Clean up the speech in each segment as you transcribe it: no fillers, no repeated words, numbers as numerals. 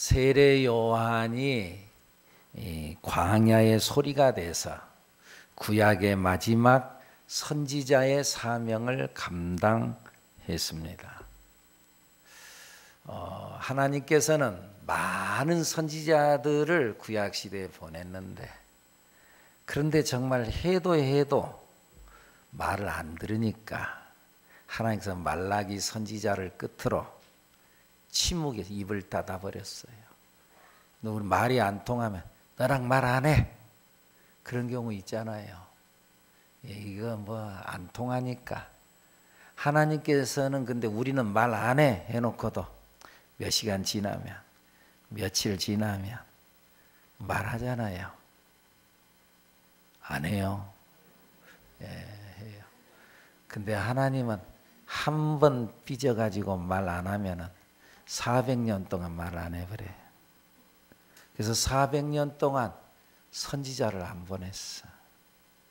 세례 요한이 이 광야의 소리가 돼서 구약의 마지막 선지자의 사명을 감당했습니다. 하나님께서는 많은 선지자들을 구약 시대에 보냈는데, 그런데 정말 해도 말을 안 들으니까 하나님께서 말라기 선지자를 끝으로 침묵에서 입을 닫아버렸어요. 우리 말이 안 통하면 너랑 말 안 해. 그런 경우 있잖아요. 이거 뭐 안 통하니까. 하나님께서는 근데 우리는 말 안 해 해놓고도 몇 시간 지나면, 며칠 지나면 말하잖아요. 안 해요. 해요. 근데 하나님은 한 번 삐져가지고 말 안 하면은 400년 동안 말 안 해버려요. 그래서 400년 동안 선지자를 안 보냈어.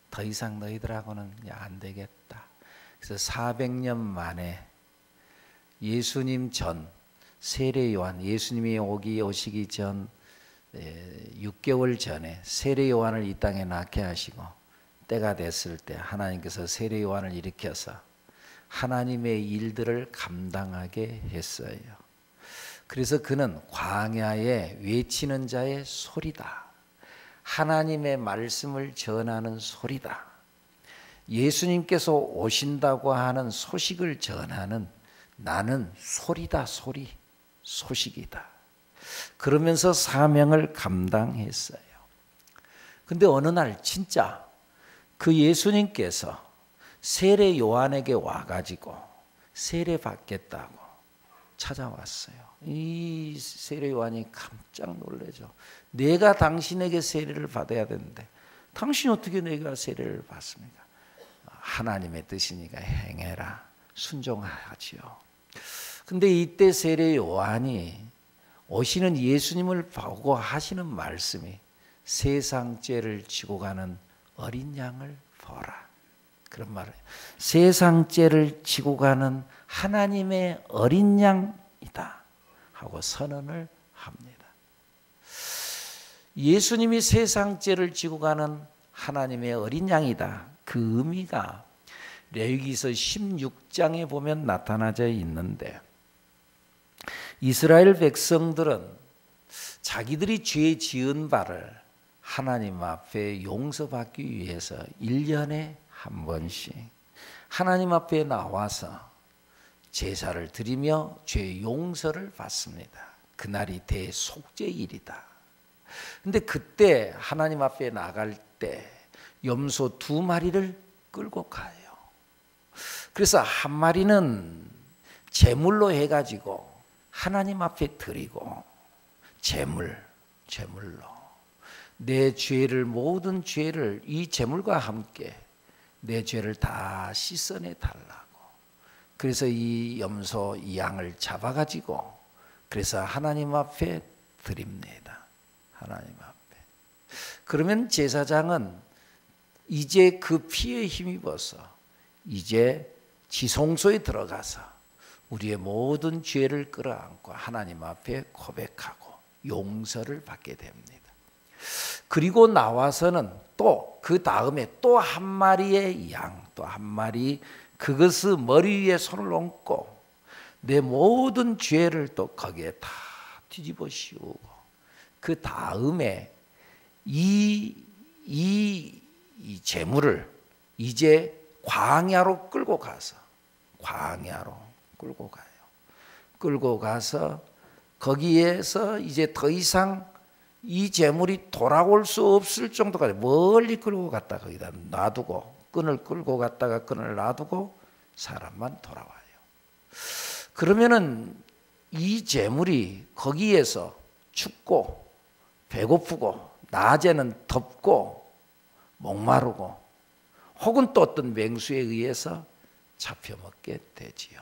더 이상 너희들하고는 안 되겠다. 그래서 400년 만에 예수님 전 세례 요한, 예수님이 오시기 전 6개월 전에 세례 요한을 이 땅에 낳게 하시고, 때가 됐을 때 하나님께서 세례 요한을 일으켜서 하나님의 일들을 감당하게 했어요. 그래서 그는 광야에 외치는 자의 소리다. 하나님의 말씀을 전하는 소리다. 예수님께서 오신다고 하는 소식을 전하는, 나는 소리다, 소식이다. 그러면서 사명을 감당했어요. 근데 어느 날 진짜 그 예수님께서 세례 요한에게 와가지고 세례 받겠다고 찾아왔어요. 이 세례 요한이 깜짝 놀라죠. 내가 당신에게 세례를 받아야 되는데 당신이 어떻게 내가 세례를 받습니까? 하나님의 뜻이니까 행해라. 순종하지요. 근데 이때 세례 요한이 오시는 예수님을 보고 하시는 말씀이 세상 죄를 지고 가는 어린 양을 보라. 그런 말을, 세상 죄를 지고 가는 하나님의 어린 양이다 하고 선언을 합니다. 예수님이 세상 죄를 지고 가는 하나님의 어린 양이다. 그 의미가 레위기서 16장에 보면 나타나져 있는데, 이스라엘 백성들은 자기들이 죄 지은 바를 하나님 앞에 용서받기 위해서 1년에 한 번씩 하나님 앞에 나와서 제사를 드리며 죄 용서를 받습니다. 그날이 대속죄일이다. 근데 그때 하나님 앞에 나갈 때 염소 2마리를 끌고 가요. 그래서 한 마리는 제물로 해가지고 하나님 앞에 드리고, 제물로 내 죄를, 모든 죄를 이 제물과 함께 내 죄를 다 씻어내 달라고. 그래서 이 염소, 이 양을 잡아가지고 그래서 하나님 앞에 드립니다. 하나님 앞에. 그러면 제사장은 이제 그 피에 힘입어서 이제 지성소에 들어가서 우리의 모든 죄를 끌어안고 하나님 앞에 고백하고 용서를 받게 됩니다. 그리고 나와서는 또 그 다음에 또 한 마리의 양, 또 한 마리, 그것을 머리 위에 손을 얹고 내 모든 죄를 또 거기에 다 뒤집어 씌우고, 그 다음에 이 제물을 이제 광야로 끌고 가서, 끌고 가서 거기에서 이제 더 이상 이 제물이 돌아올 수 없을 정도까지 멀리 끌고 갔다 거기다 놔두고, 끈을 끌고 갔다가 끈을 놔두고 사람만 돌아와요. 그러면은 이 제물이 거기에서 춥고 배고프고, 낮에는 덥고 목마르고, 혹은 또 어떤 맹수에 의해서 잡혀먹게 되지요.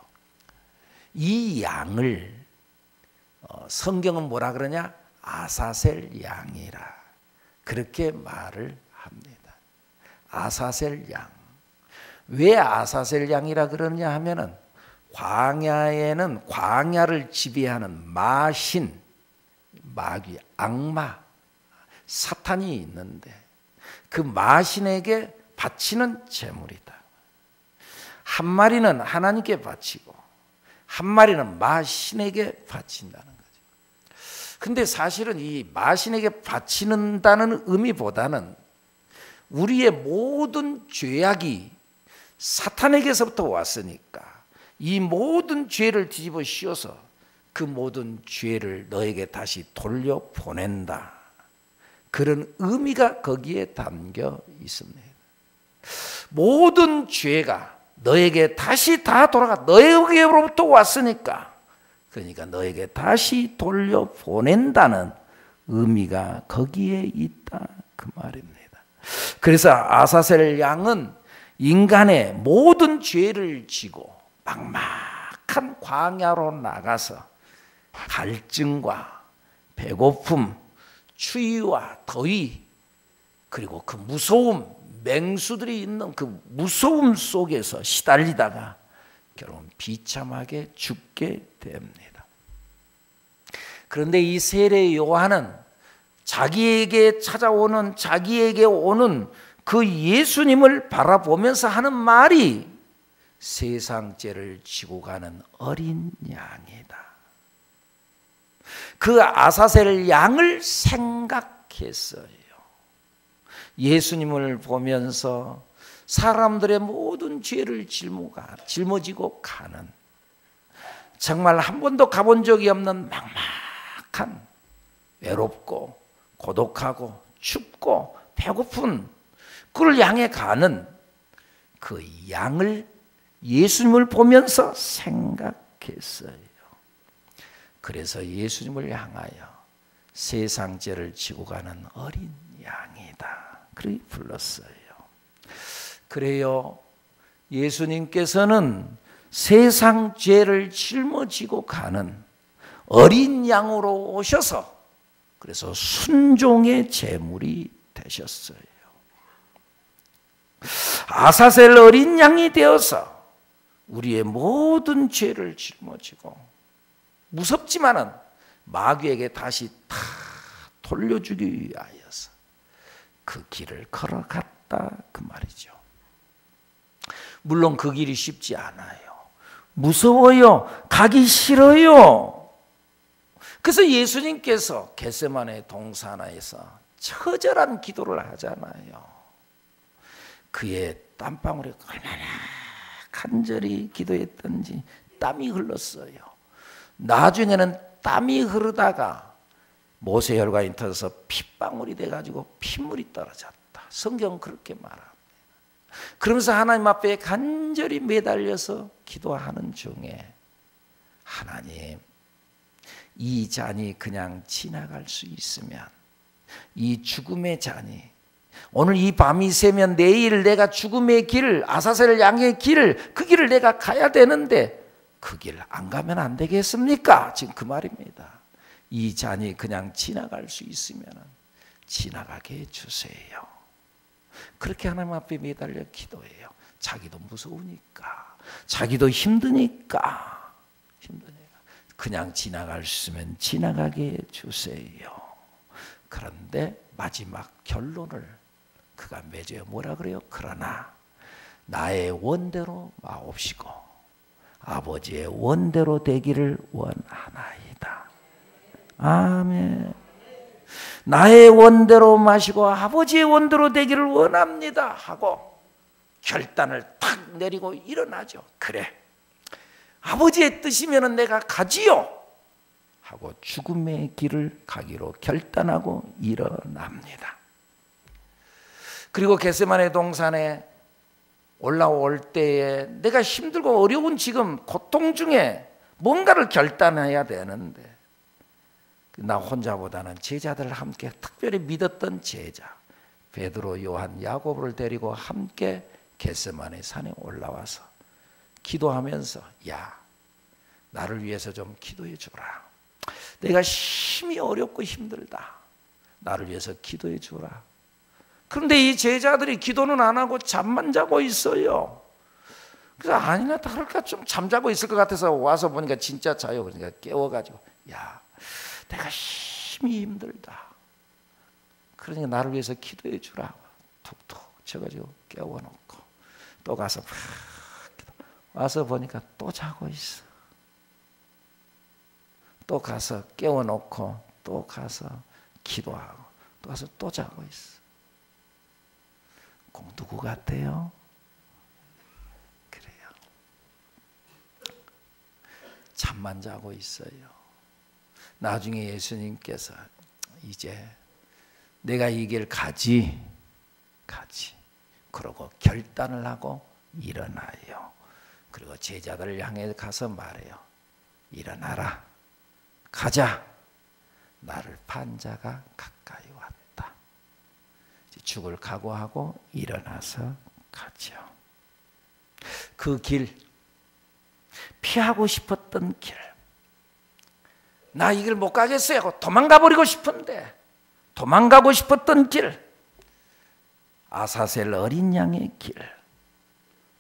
이 양을 성경은 뭐라 그러냐? 아사셀 양이라 그렇게 말을 합니다. 아사셀 양. 왜 아사셀 양이라 그러냐 하면은, 광야에는 광야를 지배하는 마신, 마귀, 악마, 사탄이 있는데 그 마신에게 바치는 제물이다. 한 마리는 하나님께 바치고 한 마리는 마신에게 바친다는 거죠. 근데 사실은 이 마신에게 바치는다는 의미보다는 우리의 모든 죄악이 사탄에게서부터 왔으니까 이 모든 죄를 뒤집어 씌워서 그 모든 죄를 너에게 다시 돌려보낸다. 그런 의미가 거기에 담겨 있습니다. 모든 죄가 너에게 다시 다 돌아가 너에게로부터 왔으니까 그러니까 너에게 다시 돌려보낸다는 의미가 거기에 있다 그 말입니다. 그래서 아사셀 양은 인간의 모든 죄를 지고 막막한 광야로 나가서 갈증과 배고픔, 추위와 더위 그리고 그 무서움, 맹수들이 있는 그 무서움 속에서 시달리다가 결국은 비참하게 죽게 됩니다. 그런데 이 세례 요한은 자기에게 찾아오는 자기에게 오는 그 예수님을 바라보면서 하는 말이 세상 죄를 지고 가는 어린 양이다. 그 아사셀 양을 생각했어요. 예수님을 보면서 사람들의 모든 죄를 짊어지고 가는 정말 한 번도 가본 적이 없는 막막한 외롭고 고독하고 춥고 배고픈 그를 향해 가는 그 양을 예수님을 보면서 생각했어요. 그래서 예수님을 향하여 세상 죄를 지고 가는 어린 양이다. 그렇게 불렀어요. 그래요. 예수님께서는 세상 죄를 짊어지고 가는 어린 양으로 오셔서 그래서 순종의 제물이 되셨어요. 아사셀 어린 양이 되어서 우리의 모든 죄를 짊어지고 무섭지만은 마귀에게 다시 다 돌려주기 위하여서 그 길을 걸어갔다 그 말이죠. 물론 그 길이 쉽지 않아요. 무서워요. 가기 싫어요. 그래서 예수님께서 겟세마네 동산에서 처절한 기도를 하잖아요. 그의 땀방울이 얼마나 간절히 기도했던지 땀이 흘렀어요. 나중에는 땀이 흐르다가 모세혈관이 터져서 핏방울이 돼가지고 핏물이 떨어졌다. 성경은 그렇게 말합니다. 그러면서 하나님 앞에 간절히 매달려서 기도하는 중에 하나님, 이 잔이 그냥 지나갈 수 있으면 이 죽음의 잔이 오늘 이 밤이 새면 내일 내가 죽음의 길, 아사셀 양의 길, 그 길을 내가 가야 되는데 그 길 안 가면 안 되겠습니까? 지금 그 말입니다. 이 잔이 그냥 지나갈 수 있으면 지나가게 해주세요. 그렇게 하나님 앞에 매달려 기도해요. 자기도 무서우니까, 자기도 힘드니까 그냥 지나갈 수 있으면 지나가게 해주세요. 그런데 마지막 결론을 그가 맺어요. 뭐라 그래요? 그러나 나의 원대로 마옵시고 아버지의 원대로 되기를 원하나이다. 아멘. 나의 원대로 마시고 아버지의 원대로 되기를 원합니다 하고 결단을 탁 내리고 일어나죠. 그래, 아버지의 뜻이면 내가 가지요 하고 죽음의 길을 가기로 결단하고 일어납니다. 그리고 겟세마네 동산에 올라올 때에 내가 힘들고 어려운 지금 고통 중에 뭔가를 결단해야 되는데 나 혼자보다는 제자들을 함께 특별히 믿었던 제자 베드로, 요한, 야고보를 데리고 함께 겟세마네 산에 올라와서 기도하면서 야, 나를 위해서 좀 기도해 주라. 내가 심히 어렵고 힘들다. 나를 위해서 기도해 주라. 그런데 이 제자들이 기도는 안 하고 잠만 자고 있어요. 그래서 아니나 다를까 좀 잠자고 있을 것 같아서 와서 보니까 진짜 자요. 그러니까 깨워가지고 야, 내가 죽기 힘들다. 그러니까 나를 위해서 기도해 주라. 툭툭 쳐가지고 깨워놓고 또 가서 와서 보니까 또 자고 있어. 또 가서 깨워놓고 또 가서 기도하고 또 가서 또 자고 있어. 꼭 누구 같아요? 그래요. 잠만 자고 있어요. 나중에 예수님께서 이제 내가 이 길 가지. 그러고 결단을 하고 일어나요. 그리고 제자들을 향해 가서 말해요. 일어나라. 가자. 나를 판 자가 가까이 왔다. 죽을 각오하고 일어나서 가죠. 그 길, 피하고 싶었던 길, 나 이 길 못 가겠어요 하고 도망가 버리고 싶은데 도망가고 싶었던 길, 아사셀 어린 양의 길,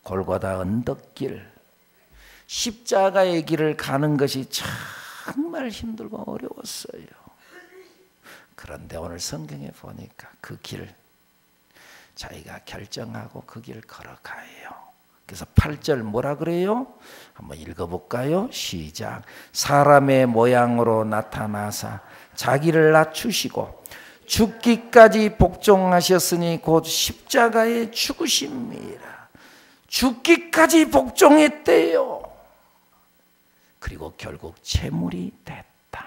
골고다 언덕길, 십자가의 길을 가는 것이 정말 힘들고 어려웠어요. 그런데 오늘 성경에 보니까 그 길 자기가 결정하고 그 길을 걸어가요. 그래서 8절 뭐라 그래요? 한번 읽어볼까요? 시작. 사람의 모양으로 나타나사 자기를 낮추시고 죽기까지 복종하셨으니 곧 십자가에 죽으심이라. 죽기까지 복종했대요. 그리고 결국 제물이 됐다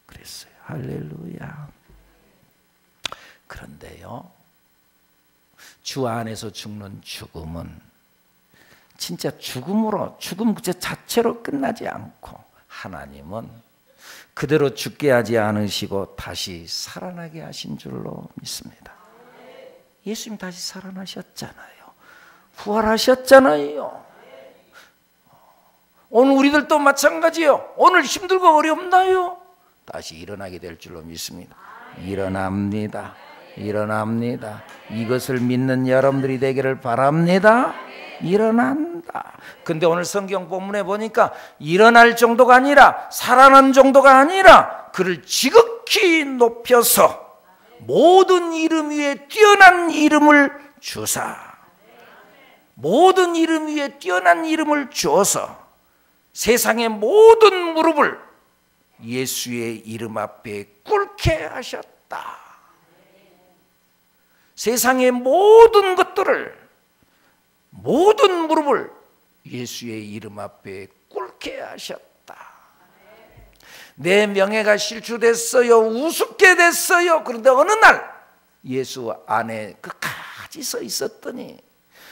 그랬어요. 할렐루야. 그런데요, 주 안에서 죽는 죽음은 진짜 죽음으로, 죽음 그 자체로 끝나지 않고 하나님은 그대로 죽게 하지 않으시고 다시 살아나게 하신 줄로 믿습니다. 예수님 다시 살아나셨잖아요. 부활하셨잖아요. 오늘 우리들도 마찬가지요. 오늘 힘들고 어렵나요? 다시 일어나게 될 줄로 믿습니다. 일어납니다. 일어납니다. 이것을 믿는 여러분들이 되기를 바랍니다. 일어난다. 근데 오늘 성경 본문에 보니까 일어날 정도가 아니라 살아난 정도가 아니라 그를 지극히 높여서 모든 이름 위에 뛰어난 이름을 주사, 모든 이름 위에 뛰어난 이름을 주어서 세상의 모든 무릎을 예수의 이름 앞에 꿇게 하셨다. 세상의 모든 것들을, 모든 무릎을 예수의 이름 앞에 꿇게 하셨다. 내 명예가 실추됐어요. 우습게 됐어요. 그런데 어느 날 예수 안에 끝까지 서 있었더니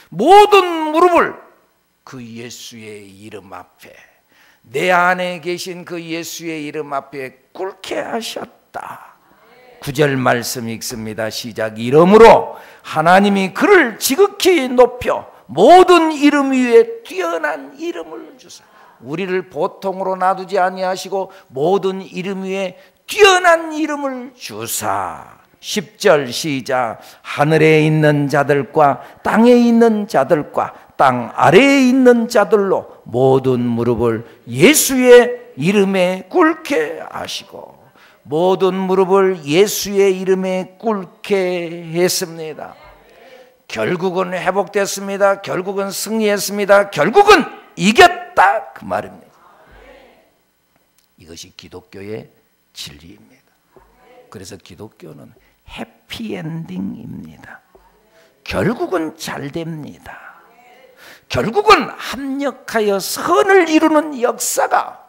모든 무릎을 그 예수의 이름 앞에, 내 안에 계신 그 예수의 이름 앞에 꿇게 하셨다. 9절 말씀 읽습니다. 시작. 이러므로 하나님이 그를 지극히 높여 모든 이름 위에 뛰어난 이름을 주사. 우리를 보통으로 놔두지 아니하시고 모든 이름 위에 뛰어난 이름을 주사. 10절 시작. 하늘에 있는 자들과 땅에 있는 자들과 땅 아래에 있는 자들로 모든 무릎을 예수의 이름에 꿇게 하시고, 모든 무릎을 예수의 이름에 꿇게 했습니다. 결국은 회복됐습니다. 결국은 승리했습니다. 결국은 이겼다 그 말입니다. 이것이 기독교의 진리입니다. 그래서 기독교는 해피엔딩입니다. 결국은 잘 됩니다. 결국은 합력하여 선을 이루는 역사가,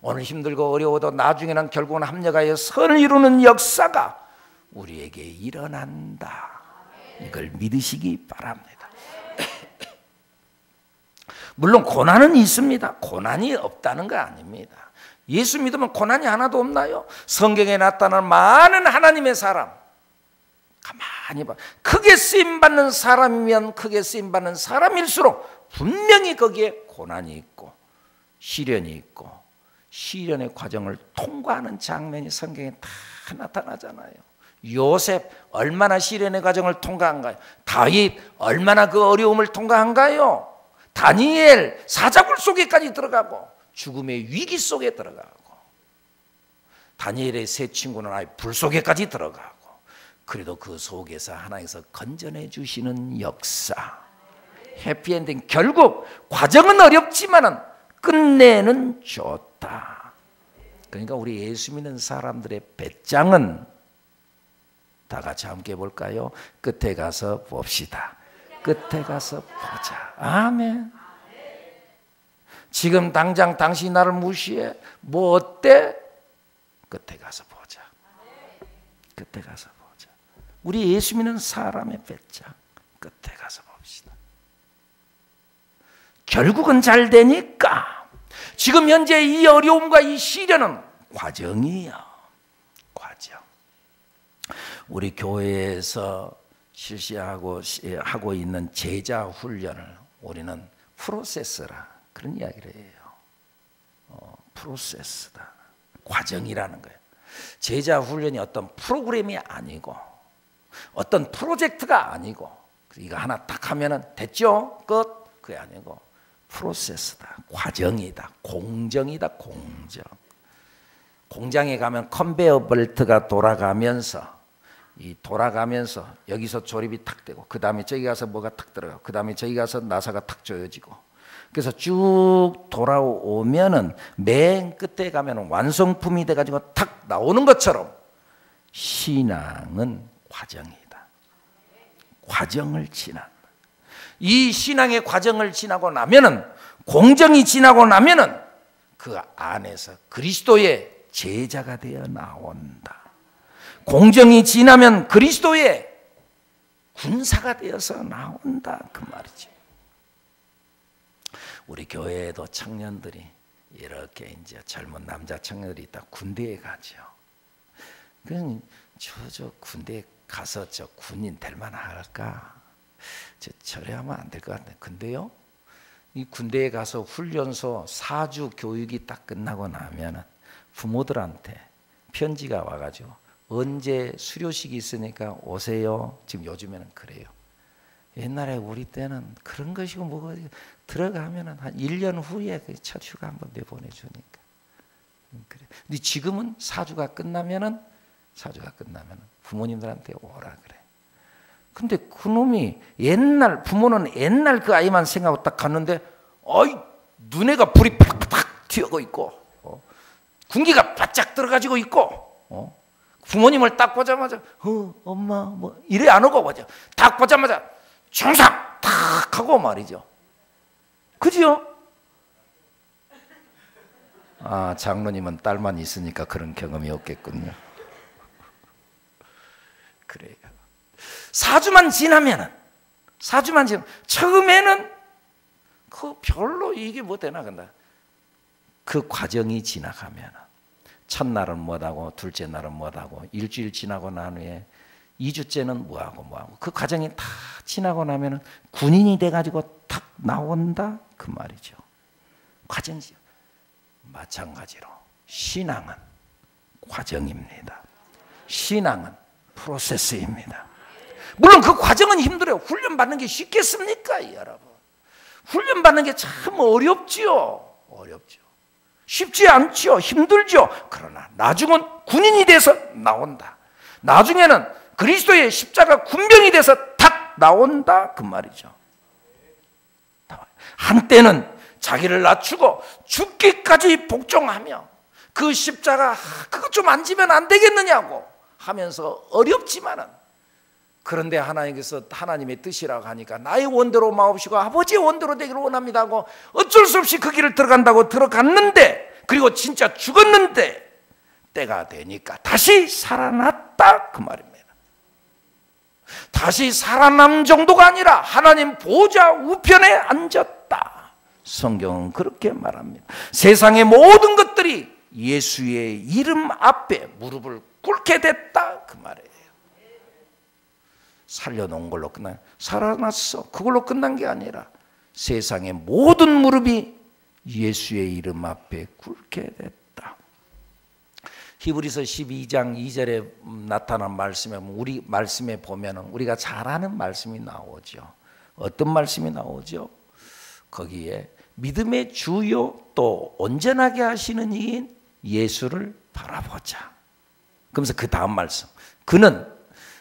오늘 힘들고 어려워도 나중에는 결국은 합력하여 선을 이루는 역사가 우리에게 일어난다. 이걸 믿으시기 바랍니다. 물론 고난은 있습니다. 고난이 없다는 거 아닙니다. 예수 믿으면 고난이 하나도 없나요? 성경에 나타난 많은 하나님의 사람, 가만히 봐. 크게 쓰임받는 사람이면 크게 쓰임받는 사람일수록 분명히 거기에 고난이 있고 시련이 있고 시련의 과정을 통과하는 장면이 성경에 다 나타나잖아요. 요셉 얼마나 시련의 과정을 통과한가요? 다윗 얼마나 그 어려움을 통과한가요? 다니엘 사자굴 속에까지 들어가고 죽음의 위기 속에 들어가고, 다니엘의 세 친구는 아예 불 속에까지 들어가고, 그래도 그 속에서 하나님께서 건져내 주시는 역사, 해피엔딩. 결국 과정은 어렵지만은 끝내는 좋다. 그러니까 우리 예수 믿는 사람들의 배짱은 다 같이 함께 볼까요? 끝에 가서 봅시다. 끝에 가서 보자. 아멘. 지금 당장 당신이 나를 무시해. 뭐 어때? 끝에 가서 보자. 끝에 가서 보자. 우리 예수 믿는 사람의 배짱, 끝에 가서 봅시다. 결국은 잘 되니까. 지금 현재 이 어려움과 이 시련은 과정이에요. 과정. 우리 교회에서 실시하고 있는 제자 훈련을 우리는 프로세스라 그런 이야기를 해요. 프로세스다. 과정이라는 거예요. 제자 훈련이 어떤 프로그램이 아니고 어떤 프로젝트가 아니고 이거 하나 딱 하면은 됐죠? 끝. 그게 아니고 프로세스다. 과정이다. 공정이다. 공정. 공장에 가면 컨베이어 벨트가 돌아가면서 여기서 조립이 탁 되고, 그 다음에 저기 가서 뭐가 탁 들어가고, 그 다음에 저기 가서 나사가 탁 조여지고, 그래서 쭉 돌아오면은 맨 끝에 가면은 완성품이 돼가지고 탁 나오는 것처럼 신앙은 과정이다. 과정을 지난다. 이 신앙의 과정을 지나고 나면은, 공정이 지나고 나면은 그 안에서 그리스도의 제자가 되어 나온다. 공정이 지나면 그리스도의 군사가 되어서 나온다. 그 말이죠. 우리 교회에도 청년들이 이렇게 이제 젊은 남자 청년들이 다 군대에 가죠. 그냥 저 군대에 가서 저 군인 될 만할까? 저래 하면 안 될 것 같네. 근데요, 이 군대에 가서 훈련소 4주 교육이 딱 끝나고 나면은 부모들한테 편지가 와가지고 언제 수료식이 있으니까 오세요. 지금 요즘에는 그래요. 옛날에 우리 때는 그런 것이고 뭐가 들어가면은 한 1년 후에 첫 휴가 한번 내보내주니까. 그래. 근데 지금은 4주가 끝나면은 부모님들한테 오라 그래. 근데 그놈이 부모는 옛날 그 아이만 생각하고 딱 갔는데, 눈에가 불이 팍팍 튀어고 있고, 군기가 바짝 들어가지고 있고, 부모님을 딱 보자마자 엄마 뭐 이래 안 오고 보죠. 딱 보자마자 충성 탁 하고 말이죠. 그죠? 장로님은 딸만 있으니까 그런 경험이 없겠군요. 그래요. 4주만 지나면 처음에는 그 별로 이게 뭐 되나 근데 그 과정이 지나가면 첫날은 뭐하고 둘째 날은 뭐하고 일주일 지나고 난 후에 2주째는 뭐하고 그 과정이 다 지나고 나면은 군인이 돼가지고 탁 나온다 그 말이죠. 과정이죠. 마찬가지로 신앙은 과정입니다. 신앙은 프로세스입니다. 물론 그 과정은 힘들어요. 훈련받는 게 쉽겠습니까, 여러분? 훈련받는 게 참 어렵지요. 쉽지 않죠. 힘들죠. 그러나 나중은 군인이 돼서 나온다. 나중에는 그리스도의 십자가 군병이 돼서 탁 나온다 그 말이죠. 한때는 자기를 낮추고 죽기까지 복종하며 그 십자가 그거 좀 안 지면 안 되겠느냐고 하면서 어렵지만은, 그런데 하나님께서 하나님의 뜻이라고 하니까 나의 원대로 마옵시고 아버지의 원대로 되기를 원합니다 하고 어쩔 수 없이 그 길을 들어간다고 들어갔는데, 그리고 진짜 죽었는데 때가 되니까 다시 살아났다 그 말입니다. 다시 살아남 정도가 아니라 하나님 보좌 우편에 앉았다. 성경은 그렇게 말합니다. 세상의 모든 것들이 예수의 이름 앞에 무릎을 꿇게 됐다 그 말이에요. 살려놓은 걸로 끝나, 살아났어. 그걸로 끝난 게 아니라 세상의 모든 무릎이 예수의 이름 앞에 꿇게 됐다. 히브리서 12장 2절에 나타난 말씀에, 우리 말씀에 보면 우리가 잘 아는 말씀이 나오죠. 어떤 말씀이 나오죠? 거기에 믿음의 주요 또 온전하게 하시는 이인 예수를 바라보자. 그러면서 그 다음 말씀, 그는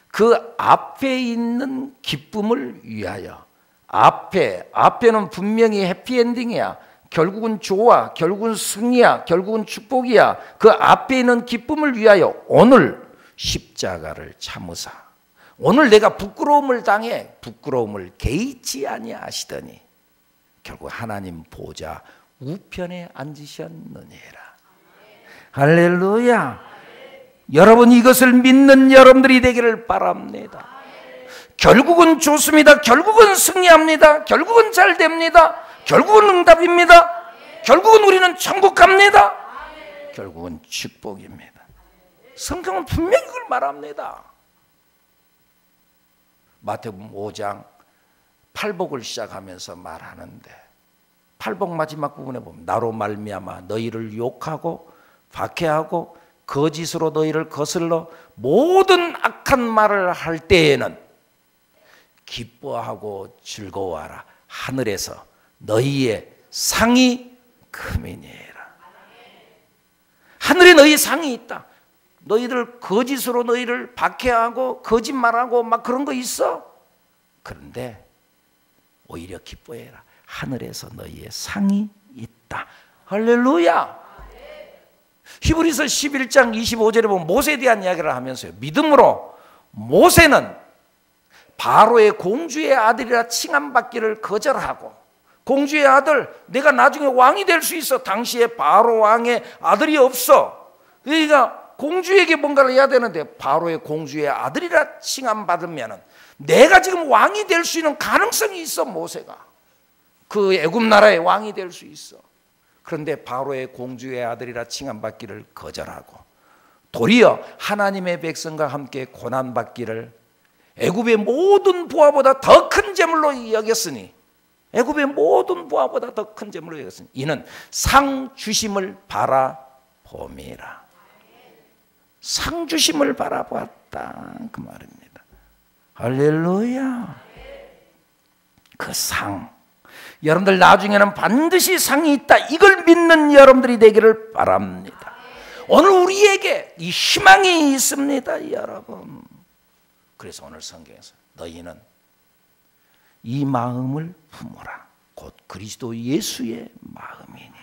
그 앞에 있는 기쁨을 위하여, 앞에는 분명히 해피엔딩이야. 결국은 좋아, 결국은 승리야, 결국은 축복이야. 그 앞에 있는 기쁨을 위하여 오늘 십자가를 참으사. 오늘 내가 부끄러움을 당해 부끄러움을 개의치 아니하시더니 결국 하나님 보좌 우편에 앉으셨느니라. 할렐루야. 여러분, 이것을 믿는 여러분들이 되기를 바랍니다. 결국은 좋습니다. 결국은 승리합니다. 결국은 잘 됩니다. 결국은 응답입니다. 결국은 우리는 천국 갑니다. 결국은 축복입니다. 성경은 분명히 그걸 말합니다. 마태복음 5장 팔복을 시작하면서 말하는데, 팔복 마지막 부분에 보면 나로 말미암아 너희를 욕하고 박해하고 거짓으로 너희를 거슬러 모든 악한 말을 할 때에는 기뻐하고 즐거워하라. 하늘에서 너희의 상이 크미니라. 하늘에 너희의 상이 있다. 너희들 거짓으로 너희를 박해하고 거짓말하고 막 그런 거 있어. 그런데 오히려 기뻐해라. 하늘에서 너희의 상이 있다. 할렐루야. 히브리서 11장 25절에 보면 모세에 대한 이야기를 하면서요, 믿음으로 모세는 바로의 공주의 아들이라 칭함받기를 거절하고, 공주의 아들, 내가 나중에 왕이 될 수 있어. 당시에 바로 왕의 아들이 없어. 그러니까 공주에게 뭔가를 해야 되는데, 바로의 공주의 아들이라 칭함받으면 내가 지금 왕이 될 수 있는 가능성이 있어. 모세가 그 애굽 나라의 왕이 될 수 있어. 그런데 바로의 공주의 아들이라 칭함받기를 거절하고 도리어 하나님의 백성과 함께 고난받기를 애굽의 모든 부하보다 더 큰 재물로 여겼으니, 애굽의 모든 부하보다 더 큰 재물로 여겼으니 이는 상 주심을 바라봄이라. 상 주심을 바라보았다, 그 말입니다. 할렐루야. 그 상, 여러분들 나중에는 반드시 상이 있다, 이걸 믿는 여러분들이 되기를 바랍니다. 오늘 우리에게 이 희망이 있습니다, 여러분. 그래서 오늘 성경에서 너희는 이 마음을 품어라. 곧 그리스도 예수의 마음이니.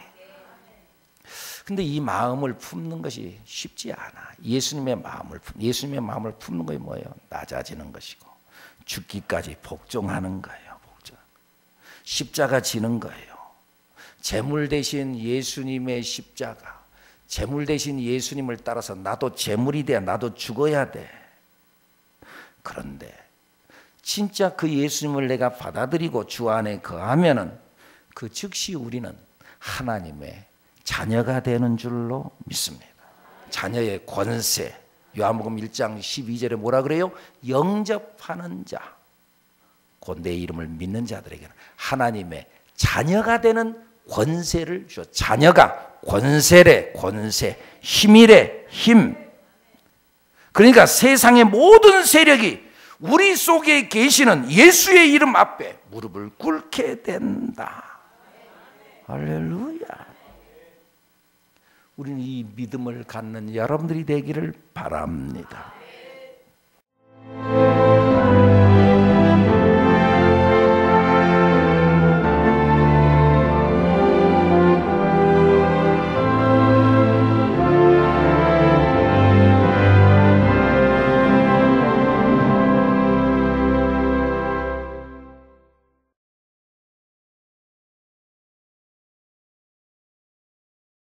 근데 이 마음을 품는 것이 쉽지 않아. 예수님의 마음을 품는 것이 뭐예요? 낮아지는 것이고 죽기까지 복종하는 거예요. 십자가 지는 거예요. 제물 대신 예수님의 십자가, 제물 대신 예수님을 따라서 나도 제물이 돼, 나도 죽어야 돼. 그런데 진짜 그 예수님을 내가 받아들이고 주 안에 거하면은 그 즉시 우리는 하나님의 자녀가 되는 줄로 믿습니다. 자녀의 권세, 요한복음 1장 12절에 뭐라 그래요? 영접하는 자, 곧 내 이름을 믿는 자들에게는 하나님의 자녀가 되는 권세를 주어. 자녀가 권세래, 권세, 힘이래, 힘. 그러니까 세상의 모든 세력이 우리 속에 계시는 예수의 이름 앞에 무릎을 꿇게 된다. 할렐루야. 우리는 이 믿음을 갖는 여러분들이 되기를 바랍니다.